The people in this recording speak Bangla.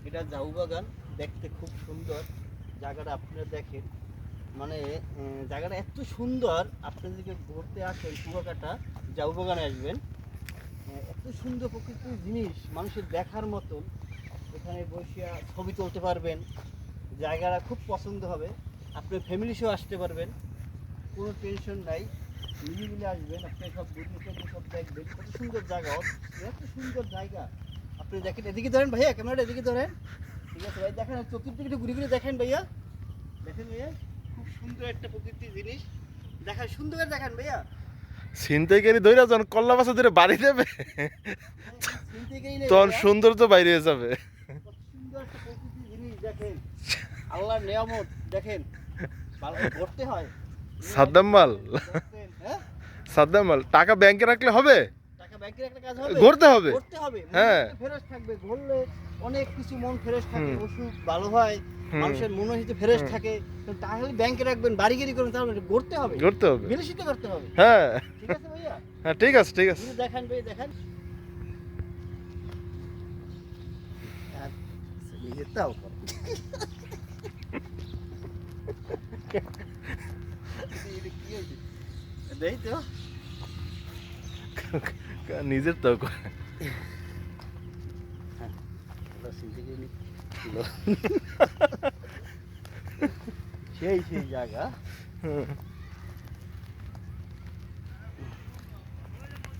এটা ঝাউ বাগান, দেখতে খুব সুন্দর জায়গাটা। আপনারা দেখেন, মানে জায়গাটা এত সুন্দর। আপনি যদি ঘুরতে আসেন কুয়াকাটা ঝাউ বাগানে আসবেন, এত সুন্দর প্রকৃতির জিনিস মানুষের দেখার মতন। এখানে বসিয়া ছবি তুলতে পারবেন, জায়গাটা খুব পছন্দ হবে। আপনি ফ্যামিলি সহ আসতে পারবেন, কোনো টেনশন নাই। নিরিবিলি আসবেন, আপনি সব বুঝতে সব দেখবেন। কত সুন্দর জায়গা, এত সুন্দর জায়গা। আপনি দেখেন, এদিকে ধরেন ভাইয়া, ক্যামেরাটা এদিকে ধরেন। ঠিক আছে ভাই, দেখেন চতুর্দিকে একটু ঘুরে ঘুরে দেখেন ভাইয়া। দেখেন ভাইয়া, খুব সুন্দর একটা প্রকৃতির জিনিস। দেখেন, সুন্দর করে দেখেন ভাইয়া। ছিনতাইকারী ধইরা যখন কল্লা বাসা ধরে বাড়ি দেবে চিনতেই নেই তখন ভাইয়া, সৌন্দর্য বাইরে হয়ে যাবে। কত সুন্দর একটা প্রকৃতির জিনিস দেখেন। আল্লাহর নিয়ামত দেখেন, ভালো করতে হয়। সাদ্দাম মাল, হ্যাঁ, সাদ্দাম মাল। টাকা ব্যাংকে রাখলে হবে, টাকা ব্যাংকের একটা কাজ হবে, ঘুরতে হবে। করতে হবে। হ্যাঁ। ফ্রেশ থাকবে, ঘুরলে অনেক কিছু মন ফ্রেশ থাকে, হুম। ওষুধ ভালো হয়, হুম। মানুষের মন হইতে ফ্রেশ হুম। থাকে। তাহলে ব্যাংকে রাখবেন, বাড়িগিরি করবেন, তাহলে ঘুরতে হবে, ঘুরতে হবে। বিদেশিতে করতে হবে। হ্যাঁ ঠিক আছে ভাইয়া, হ্যাঁ, ঠিক আছে ঠিক আছে। ঘুরে দেখান ভাই, দেখান। আর নিজেরটাও করো। এটা কি হয়েছে? দেই তো। নিজের তো করে। হ্যাঁ, ওটা সিনথেটিক নি ছিল। সেই জায়গা।